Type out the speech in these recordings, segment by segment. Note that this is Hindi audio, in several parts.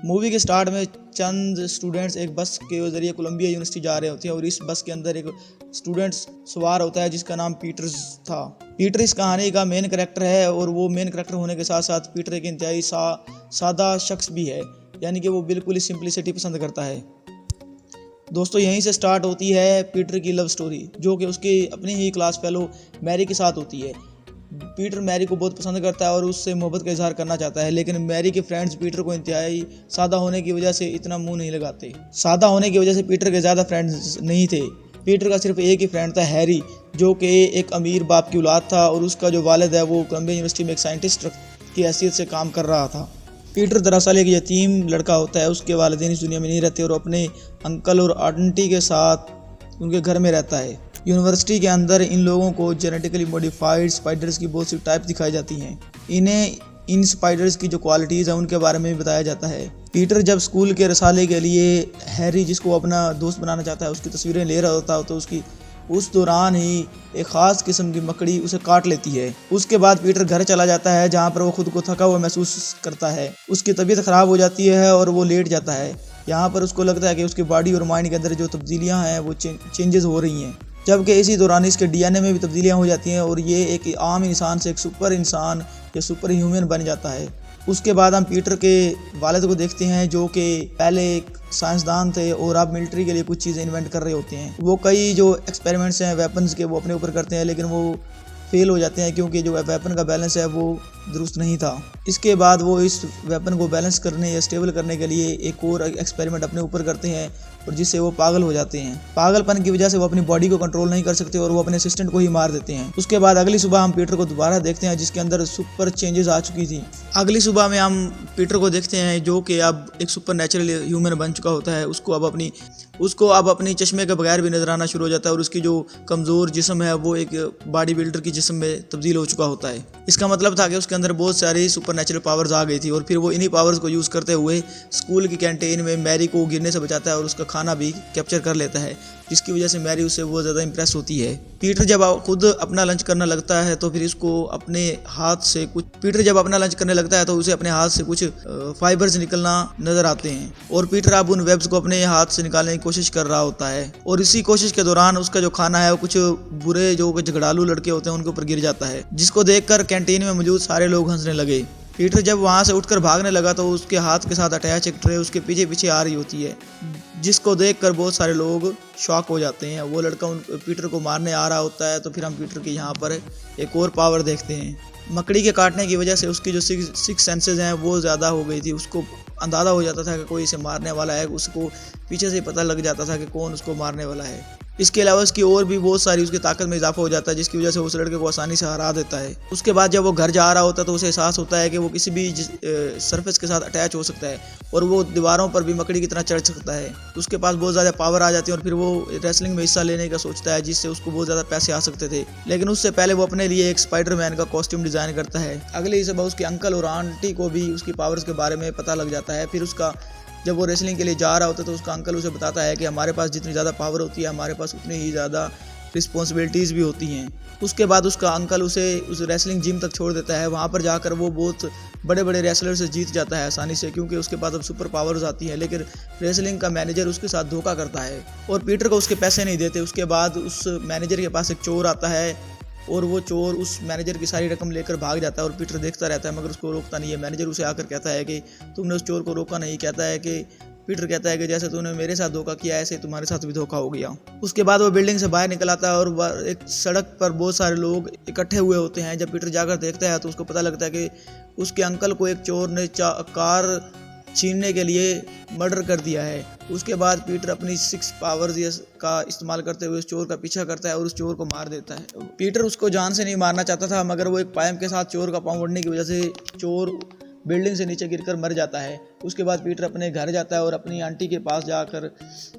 मूवी के स्टार्ट में चंद स्टूडेंट्स एक बस के जरिए कोलंबिया यूनिवर्सिटी जा रहे होते हैं और इस बस के अंदर एक स्टूडेंट्स सवार होता है जिसका नाम पीटर्स था। पीटर इस कहानी का मेन कैरेक्टर है और वो मेन कैरेक्टर होने के साथ साथ पीटर एक इंतहाई सादा शख्स भी है, यानी कि वो बिल्कुल ही सिंपलिसिटी पसंद करता है। दोस्तों यहीं से स्टार्ट होती है पीटर की लव स्टोरी, जो कि उसकी अपनी ही क्लास फेलो मैरी के साथ होती है। पीटर मैरी को बहुत पसंद करता है और उससे मोहब्बत का इजहार करना चाहता है, लेकिन मैरी के फ्रेंड्स पीटर को इंतहाई सादा होने की वजह से इतना मुंह नहीं लगाते। सादा होने की वजह से पीटर के ज़्यादा फ्रेंड्स नहीं थे। पीटर का सिर्फ एक ही फ्रेंड था, हैरी, जो कि एक अमीर बाप की औलाद था और उसका जो वालिद है वो कोलंबिया यूनिवर्सिटी में एक साइंटिस्ट की हैसियत से काम कर रहा था। पीटर दरअसल एक यतीम लड़का होता है, उसके वालिदैन इस दुनिया में नहीं रहते और अपने अंकल और आंटी के साथ उनके घर में रहता है। यूनिवर्सिटी के अंदर इन लोगों को जेनेटिकली मॉडिफाइड स्पाइडर्स की बहुत सी टाइप दिखाई जाती हैं। इन्हें इन स्पाइडर्स की जो क्वालिटीज़ हैं उनके बारे में भी बताया जाता है। पीटर जब स्कूल के रसाले के लिए हैरी, जिसको अपना दोस्त बनाना चाहता है, उसकी तस्वीरें ले रहा होता है तो उस दौरान ही एक ख़ास किस्म की मकड़ी उसे काट लेती है। उसके बाद पीटर घर चला जाता है जहाँ पर वो खुद को थका हुआ महसूस करता है। उसकी तबीयत ख़राब हो जाती है और वो लेट जाता है। यहाँ पर उसको लगता है कि उसकी बॉडी और माइंड के अंदर जो तब्दीलियाँ हैं वो चेंजेस हो रही हैं, जबकि इसी दौरान इसके डीएनए में भी तब्दीलियाँ हो जाती हैं और ये एक आम इंसान से एक सुपर इंसान या सुपर ह्यूमन बन जाता है। उसके बाद हम पीटर के वालिद को देखते हैं, जो कि पहले एक साइंसदान थे और अब मिलिट्री के लिए कुछ चीज़ें इन्वेंट कर रहे होते हैं। वो कई जो एक्सपेरिमेंट्स हैं वेपन्स के वो अपने ऊपर करते हैं, लेकिन वो फेल हो जाते हैं क्योंकि जो वेपन का बैलेंस है वो दुरुस्त नहीं था। इसके बाद वो इस वेपन को बैलेंस करने या स्टेबल करने के लिए एक और एक्सपेरिमेंट अपने ऊपर करते हैं और जिससे वो पागल हो जाते हैं। पागलपन की वजह से वो अपनी बॉडी को कंट्रोल नहीं कर सकते और वो अपने असिस्टेंट को ही मार देते हैं। उसके बाद अगली सुबह हम पीटर को दोबारा देखते हैं, जिसके अंदर सुपर चेंजेस आ चुकी थी। अगली सुबह में हम पीटर को देखते हैं जो कि अब एक सुपर नेचुरल ह्यूमन बन चुका होता है। उसको अब अपनी चश्मे के बगैर भी नजर आना शुरू हो जाता है और उसकी जो कमज़ोर जिस्म है वो एक बॉडी बिल्डर की जिस्म में तब्दील हो चुका होता है। इसका मतलब था कि उसके अंदर बहुत सारी सुपर नेचुरल पावर्स आ गई थी और फिर वो इन्हीं पावर्स को यूज़ करते हुए स्कूल की कैंटीन में मैरी को गिरने से बचाता है और उसका खाना भी कैप्चर कर लेता है, जिसकी वजह से मैरी उससे बहुत ज़्यादा इंप्रेस होती है। पीटर जब खुद अपना लंच करने लगता है तो फिर इसको अपने हाथ से कुछ पीटर जब अपना लंच करने लगता है तो उसे अपने हाथ से कुछ फाइबर्स निकलना नजर आते हैं और पीटर अब उन वेब्स को अपने हाथ से निकालने की कोशिश कर रहा होता है और इसी कोशिश के दौरान उसका जो खाना है वो कुछ बुरे जो झगड़ालू लड़के होते हैं उनके ऊपर गिर जाता है, जिसको देखकर कैंटीन में मौजूद सारे लोग हंसने लगे। पीटर जब वहां से उठकर भागने लगा तो उसके हाथ के साथ अटैच एक ट्रे उसके पीछे पीछे आ रही होती है, जिसको देखकर बहुत सारे लोग शॉक हो जाते हैं। वो लड़का पीटर को मारने आ रहा होता है। तो फिर हम पीटर की यहाँ पर एक और पावर देखते हैं। मकड़ी के काटने की वजह से उसकी जो सिक्स सेंसेस हैं वो ज़्यादा हो गई थी। उसको अंदाज़ा हो जाता था कि कोई इसे मारने वाला है, उसको पीछे से पता लग जाता था कि कौन उसको मारने वाला है। इसके अलावा उसकी और भी बहुत सारी उसकी ताकत में इजाफा हो जाता है, जिसकी वजह से उस लड़के को आसानी से हरा देता है। उसके बाद जब वो घर जा रहा होता है तो उसे एहसास होता है कि वो किसी भी सरफेस के साथ अटैच हो सकता है और वो दीवारों पर भी मकड़ी की तरह चढ़ सकता है। उसके पास बहुत ज़्यादा पावर आ जाती है और फिर वो रेसलिंग में हिस्सा लेने का सोचता है, जिससे उसको बहुत ज़्यादा पैसे आ सकते थे। लेकिन उससे पहले वो अपने लिए एक स्पाइडरमैन का कॉस्ट्यूम डिज़ाइन करता है। अगली सुबह उसके अंकल और आंटी को भी उसकी पावर्स के बारे में पता लग जाता है। फिर जब वो रेसलिंग के लिए जा रहा होता है तो उसका अंकल उसे बताता है कि हमारे पास जितनी ज़्यादा पावर होती है हमारे पास उतनी ही ज़्यादा रिस्पॉन्सिबिलिटीज़ भी होती हैं। उसके बाद उसका अंकल उसे उस रेसलिंग जिम तक छोड़ देता है। वहाँ पर जाकर वो बहुत बड़े बड़े रेसलर से जीत जाता है आसानी से, क्योंकि उसके पास अब सुपर पावर्स आती हैं। लेकिन रेसलिंग का मैनेजर उसके साथ धोखा करता है और पीटर को उसके पैसे नहीं देते। उसके बाद उस मैनेजर के पास एक चोर आता है और वो चोर उस मैनेजर की सारी रकम लेकर भाग जाता है और पीटर देखता रहता है मगर उसको रोकता नहीं है। मैनेजर उसे आकर कहता है कि तुमने उस चोर को रोका नहीं। पीटर कहता है कि जैसे तूने मेरे साथ धोखा किया ऐसे तुम्हारे साथ भी धोखा हो गया। उसके बाद वो बिल्डिंग से बाहर निकल आता है और एक सड़क पर बहुत सारे लोग इकट्ठे हुए होते हैं। जब पीटर जाकर देखता है तो उसको पता लगता है कि उसके अंकल को एक चोर ने कार छीनने के लिए मर्डर कर दिया है। उसके बाद पीटर अपनी 6 पावर्स का इस्तेमाल करते हुए उस चोर का पीछा करता है और उस चोर को मार देता है। पीटर उसको जान से नहीं मारना चाहता था, मगर वो एक पाइप के साथ चोर का पाँव ओढ़ने की वजह से चोर बिल्डिंग से नीचे गिरकर मर जाता है। उसके बाद पीटर अपने घर जाता है और अपनी आंटी के पास जाकर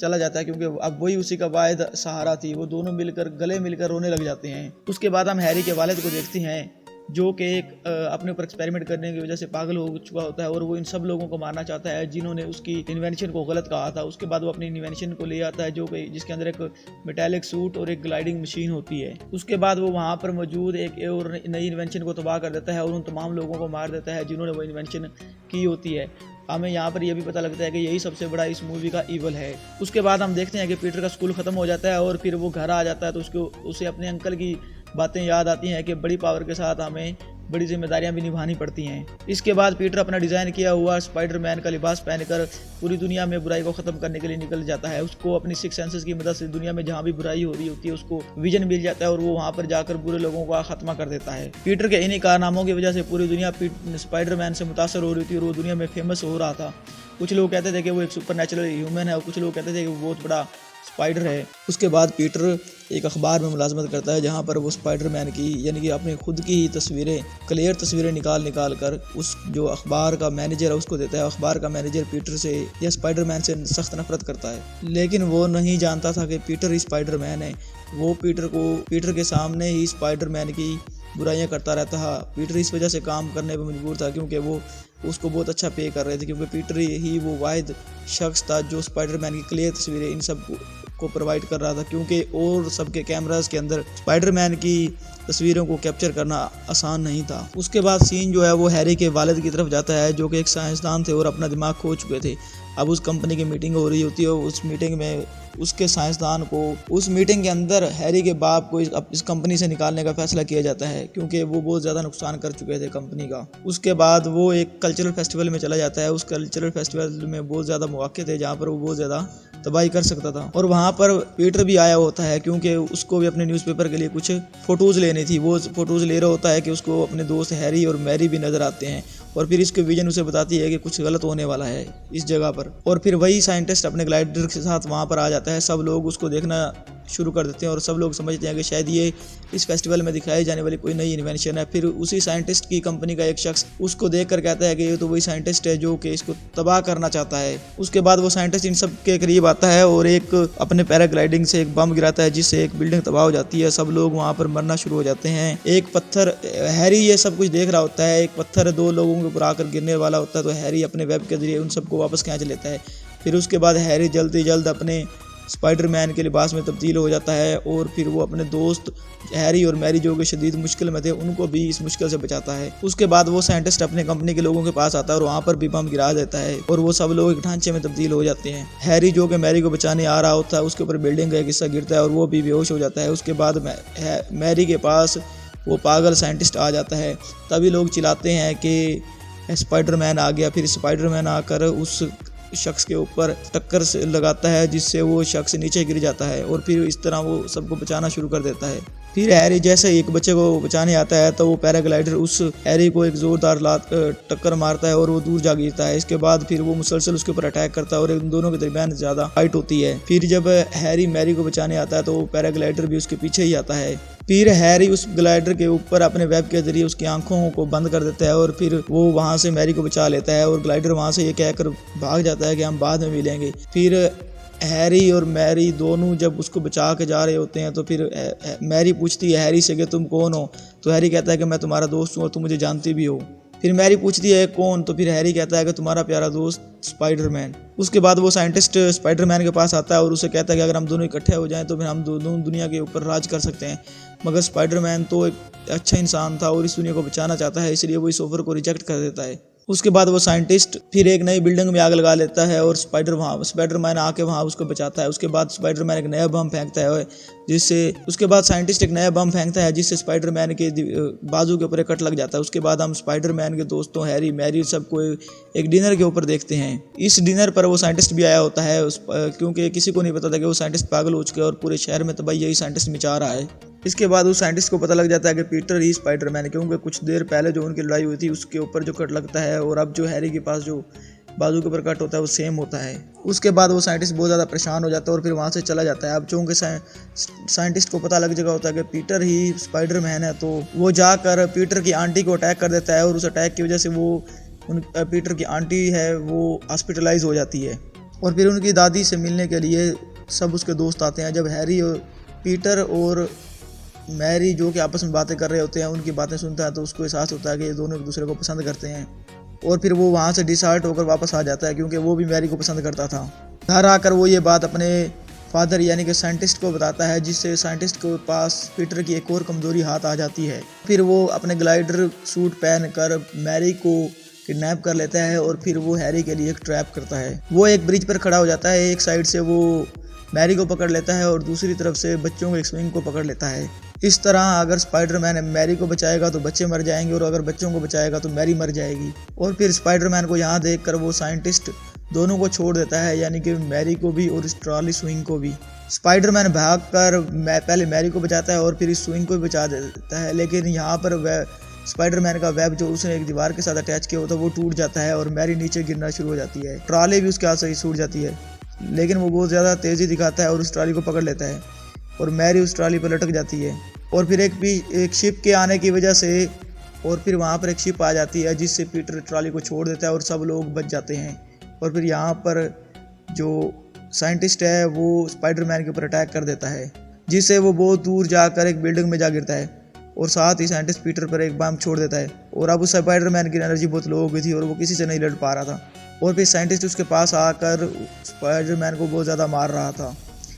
चला जाता है, क्योंकि अब वही उसी का वाहिद सहारा थी। वो दोनों गले मिलकर रोने लग जाते हैं। उसके बाद हम हैरी के वालिद को देखते हैं, जो कि एक अपने ऊपर एक्सपेरिमेंट करने की वजह से पागल हो चुका होता है और वो इन सब लोगों को मारना चाहता है जिन्होंने उसकी इन्वेंशन को गलत कहा था। उसके बाद वो अपनी इन्वेंशन को ले आता है जिसके अंदर एक मेटालिक सूट और एक ग्लाइडिंग मशीन होती है। उसके बाद वो वहाँ पर मौजूद एक और नई इन्वेंशन को तबाह कर देता है और उन तमाम लोगों को मार देता है जिन्होंने वो इन्वेंशन की होती है। हमें यहाँ पर यह भी पता लगता है कि यही सबसे बड़ा इस मूवी का ईवल है। उसके बाद हम देखते हैं कि पीटर का स्कूल खत्म हो जाता है और फिर वो घर आ जाता है तो उसे अपने अंकल की बातें याद आती हैं कि बड़ी पावर के साथ हमें बड़ी जिम्मेदारियां भी निभानी पड़ती हैं। इसके बाद पीटर अपना डिज़ाइन किया हुआ स्पाइडरमैन का लिबास पहनकर पूरी दुनिया में बुराई को ख़त्म करने के लिए निकल जाता है। उसको अपनी सिक्स सेंसेस की मदद से दुनिया में जहाँ भी बुराई हो रही होती है उसको विजन मिल जाता है और वो वहाँ पर जाकर बुरे लोगों का खात्मा कर देता है। पीटर के इन्हीं कारनामों की वजह से पूरी दुनिया स्पाइडरमैन से मुतासर हो रही थी और वो दुनिया में फेमस हो रहा था। कुछ लोग कहते थे कि वो एक सुपर नेचुरल ह्यूमन है और कुछ लोग कहते थे कि वो बहुत बड़ा स्पाइडर है। उसके बाद पीटर एक अखबार में मुलाजमत करता है जहाँ पर वो स्पाइडरमैन की यानी कि अपनी खुद की ही तस्वीरें, क्लियर तस्वीरें निकाल कर उस जो अखबार का मैनेजर है उसको देता है। अखबार का मैनेजर पीटर से या स्पाइडरमैन से सख्त नफरत करता है, लेकिन वो नहीं जानता था कि पीटर ही स्पाइडरमैन है। वो पीटर के सामने ही स्पाइडरमैन की बुराइयां करता रहता था। पीटर इस वजह से काम करने पर मजबूर था क्योंकि वो उसको बहुत अच्छा पे कर रहे थे, क्योंकि पीटर ही वो वाहिद शख्स था जो स्पाइडरमैन की क्लियर तस्वीरें इन सब को प्रोवाइड कर रहा था, क्योंकि और सबके कैमरास के अंदर स्पाइडरमैन की तस्वीरों को कैप्चर करना आसान नहीं था। उसके बाद सीन जो है वो हैरी के वालिद की तरफ जाता है जो कि एक साइंसदान थे और अपना दिमाग खो चुके थे। अब उस कंपनी की मीटिंग हो रही होती है और उस मीटिंग में उसके साइंसदान को उस मीटिंग के अंदर हैरी के बाप को इस कंपनी से निकालने का फैसला किया जाता है क्योंकि वो बहुत ज़्यादा नुकसान कर चुके थे कंपनी का। उसके बाद वो एक कल्चरल फेस्टिवल में चला जाता है। उस कल्चरल फेस्टिवल में बहुत ज़्यादा मौके थे जहाँ पर वो बहुत ज़्यादा तबाही कर सकता था और वहाँ पर पीटर भी आया होता है क्योंकि उसको भी अपने न्यूज़पेपर के लिए कुछ फ़ोटोज़ लेनी थी। वो फ़ोटोज़ ले रहा होता है कि उसको अपने दोस्त हैरी और मैरी भी नज़र आते हैं और फिर इसके विजन उसे बताती है कि कुछ गलत होने वाला है इस जगह पर। और फिर वही साइंटिस्ट अपने ग्लाइडर के साथ वहाँ पर आ जाता है। सब लोग उसको देखना शुरू कर देते हैं और सब लोग समझते हैं कि शायद ये इस फेस्टिवल में दिखाई जाने वाली कोई नई इन्वेंशन है। फिर उसी साइंटिस्ट की कंपनी का एक शख्स उसको देखकर कहता है कि ये तो वही साइंटिस्ट है जो कि इसको तबाह करना चाहता है। उसके बाद वो साइंटिस्ट इन सब के करीब आता है और एक अपने पैराग्लाइडिंग से एक बम गिराता है जिससे एक बिल्डिंग तबाह हो जाती है। सब लोग वहाँ पर मरना शुरू हो जाते हैं। एक पत्थर, हैरी ये सब कुछ देख रहा होता है, एक पत्थर दो लोगों के ऊपर आकर गिरने वाला होता है तो हैरी अपने वेब के जरिए उन सबको वापस खींच लेता है। फिर उसके बाद हैरी जल्दी जल्द अपने स्पाइडरमैन के लिबास में तब्दील हो जाता है और फिर वो अपने दोस्त हैरी और मैरी जो कि शदीद मुश्किल में थे उनको भी इस मुश्किल से बचाता है। उसके बाद वो साइंटिस्ट अपने कंपनी के लोगों के पास आता है और वहाँ पर भी बम गिरा देता है और वो सब लोग एक ढांचे में तब्दील हो जाते हैं। हैरी जो कि मैरी को बचाने आ रहा होता है उसके ऊपर बिल्डिंग का एक हिस्सा गिरता है और वो भी बेहोश हो जाता है। उसके बाद मैरी के पास वो पागल साइंटिस्ट आ जाता है। तभी लोग चिल्लाते हैं कि स्पाइडरमैन आ गया। फिर स्पाइडरमैन आकर उस शख्स के ऊपर टक्कर से लगाता है जिससे वो शख्स नीचे गिर जाता है और फिर इस तरह वो सबको बचाना शुरू कर देता है। फिर हैरी जैसे एक बच्चे को बचाने आता है तो वो पैराग्लाइडर उस हैरी को एक जोरदार टक्कर मारता है और वो दूर जा गिरता है। इसके बाद फिर वो मुसलसल उसके ऊपर अटैक करता है और इन दोनों के दरमियान ज़्यादा फाइट होती है। फिर जब हैरी मैरी को बचाने आता है तो वो पैराग्लाइडर भी उसके पीछे ही आता है। फिर हैरी उस ग्लाइडर के ऊपर अपने वेब के जरिए उसकी आंखों को बंद कर देता है और फिर वो वहाँ से मैरी को बचा लेता है और ग्लाइडर वहाँ से ये कहकर भाग जाता है कि हम बाद में मिलेंगे। फिर हैरी और मैरी दोनों जब उसको बचा के जा रहे होते हैं तो फिर मैरी पूछती है हैरी से कि तुम कौन हो, तो हैरी कहता है कि मैं तुम्हारा दोस्त हूँ और तुम मुझे जानती भी हो। फिर मैरी पूछती है कौन, तो फिर हैरी कहता है कि तुम्हारा प्यारा दोस्त स्पाइडरमैन। उसके बाद वो साइंटिस्ट स्पाइडरमैन के पास आता है और उसे कहता है कि अगर हम दोनों इकट्ठे हो जाएं तो फिर हम दोनों दुनिया के ऊपर राज कर सकते हैं। मगर स्पाइडरमैन तो एक अच्छा इंसान था और इस दुनिया को बचाना चाहता है, इसलिए वो इस ऑफर को रिजेक्ट कर देता है। उसके बाद वो साइंटिस्ट फिर एक नई बिल्डिंग में आग लगा लेता है और स्पाइडरमैन आके वहाँ उसको बचाता है। उसके बाद स्पाइडरमैन एक नया बम फेंकता है जिससे स्पाइडरमैन के बाजू के ऊपर कट लग जाता है। उसके बाद हम स्पाइडरमैन के दोस्तों हैरी मैरी सबको एक डिनर के ऊपर देखते हैं। इस डिनर पर वो साइंटिस्ट भी आया होता है क्योंकि किसी को नहीं पता था कि वो साइंटिस्ट पागल हो चुके हैं और पूरे शहर में तबाही यही साइंटिस्ट मचा रहा है। इसके बाद उस साइंटिस्ट को पता लग जाता है कि पीटर ही स्पाइडरमैन है, क्योंकि कुछ देर पहले जो उनकी लड़ाई हुई थी उसके ऊपर जो कट लगता है और अब जो हैरी के पास जो बाजू के ऊपर कट होता है वो सेम होता है। उसके बाद वो साइंटिस्ट बहुत ज़्यादा परेशान हो जाता है और फिर वहाँ से चला जाता है। अब चूँकि साइंटिस्ट को पता लग चुका होता है कि पीटर ही स्पाइडरमैन है तो वो जाकर पीटर की आंटी को अटैक कर देता है और उस अटैक की वजह से पीटर की आंटी है वो हॉस्पिटलाइज हो जाती है और फिर उनकी दादी से मिलने के लिए सब उसके दोस्त आते हैं। जब हैरी और पीटर और मैरी जो कि आपस में बातें कर रहे होते हैं उनकी बातें सुनता है तो उसको एहसास होता है कि ये दोनों एक दूसरे को पसंद करते हैं और फिर वो वहाँ से डिसहार्ट होकर वापस आ जाता है क्योंकि वो भी मैरी को पसंद करता था। घर आकर वो ये बात अपने फादर यानी कि साइंटिस्ट को बताता है जिससे साइंटिस्ट के पास पीटर की एक और कमज़ोरी हाथ आ जाती है। फिर वो अपने ग्लाइडर सूट पहन कर मैरी को किडनैप कर लेता है और फिर वो हैरी के लिए एक ट्रैप करता है। वो एक ब्रिज पर खड़ा हो जाता है, एक साइड से वो मैरी को पकड़ लेता है और दूसरी तरफ से बच्चों के स्विंग को पकड़ लेता है। इस तरह अगर स्पाइडरमैन मैरी को बचाएगा तो बच्चे मर जाएंगे और अगर बच्चों को बचाएगा तो मैरी मर जाएगी। और फिर स्पाइडरमैन को यहाँ देखकर वो साइंटिस्ट दोनों को छोड़ देता है, यानी कि मैरी को भी और इस ट्रॉली स्विंग को भी। स्पाइडरमैन भागकर पहले मैरी को बचाता है और फिर इस स्विंग को भी बचा देता है, लेकिन यहाँ पर स्पाइडरमैन का वेब जो उसने एक दीवार के साथ अटैच किया होता है वो टूट जाता है और मैरी नीचे गिरना शुरू हो जाती है। ट्रॉली भी उसके हाथ से छूट जाती है, लेकिन वो बहुत ज़्यादा तेज़ी दिखाता है और उस ट्रॉली को पकड़ लेता है और मैरी उस ट्रॉली पर लटक जाती है। और फिर एक शिप के आने की वजह से और फिर वहाँ पर एक शिप आ जाती है जिससे पीटर ट्रॉली को छोड़ देता है और सब लोग बच जाते हैं। और फिर यहाँ पर जो साइंटिस्ट है वो स्पाइडरमैन के ऊपर अटैक कर देता है, जिससे वो बहुत दूर जाकर एक बिल्डिंग में जा गिरता है और साथ ही साइंटिस्ट पीटर पर एक बम छोड़ देता है। और अब उस स्पाइडरमैन की एनर्जी बहुत लो हो गई थी और वो किसी से नहीं लड़ पा रहा था। और फिर साइंटिस्ट उसके पास आकर स्पाइडरमैन को बहुत ज़्यादा मार रहा था।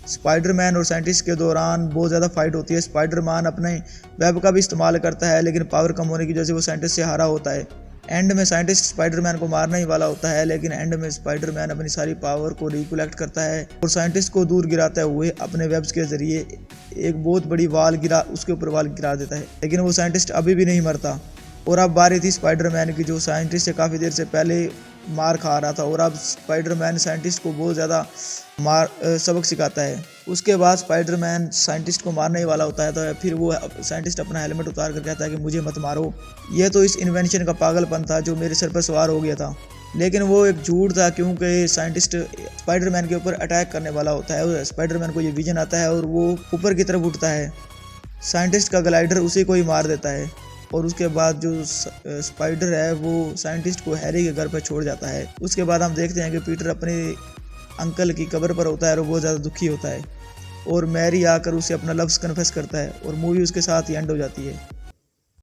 स्पाइडरमैन और साइंटिस्ट के दौरान बहुत ज़्यादा फाइट होती है। स्पाइडरमैन अपने वेब का भी इस्तेमाल करता है, लेकिन पावर कम होने की वजह से वो साइंटिस्ट से हारा होता है। एंड में साइंटिस्ट स्पाइडरमैन को मारने ही वाला होता है, लेकिन एंड में स्पाइडरमैन अपनी सारी पावर को रिकलेक्ट करता है और साइंटिस्ट को दूर गिराते हुए अपने वेब्स के जरिए एक बहुत बड़ी उसके ऊपर वाल गिरा देता है। लेकिन वो साइंटिस्ट अभी भी नहीं मरता। और अब बारी थी स्पाइडरमैन की, जो साइंटिस्ट से काफ़ी देर से पहले मार खा रहा था। और अब स्पाइडरमैन साइंटिस्ट को बहुत ज़्यादा सबक सिखाता है। उसके बाद स्पाइडरमैन साइंटिस्ट को मारने ही वाला होता है, तो फिर वो साइंटिस्ट अपना हेलमेट उतार कर कहता है कि मुझे मत मारो, ये तो इस इन्वेंशन का पागलपन था जो मेरे सर पर सवार हो गया था। लेकिन वो एक झूठ था, क्योंकि साइंटिस्ट स्पाइडरमैन के ऊपर अटैक करने वाला होता है और स्पाइडरमैन को ये विजन आता है और वो ऊपर की तरफ उठता है। साइंटिस्ट का ग्लाइडर उसी को ही मार देता है और उसके बाद जो स्पाइडर है वो साइंटिस्ट को हैरी के घर पर छोड़ जाता है। उसके बाद हम देखते हैं कि पीटर अपने अंकल की कब्र पर होता है और बहुत ज़्यादा दुखी होता है और मैरी आकर उसे अपना लव्स कन्फेस करता है और मूवी उसके साथ ही एंड हो जाती है।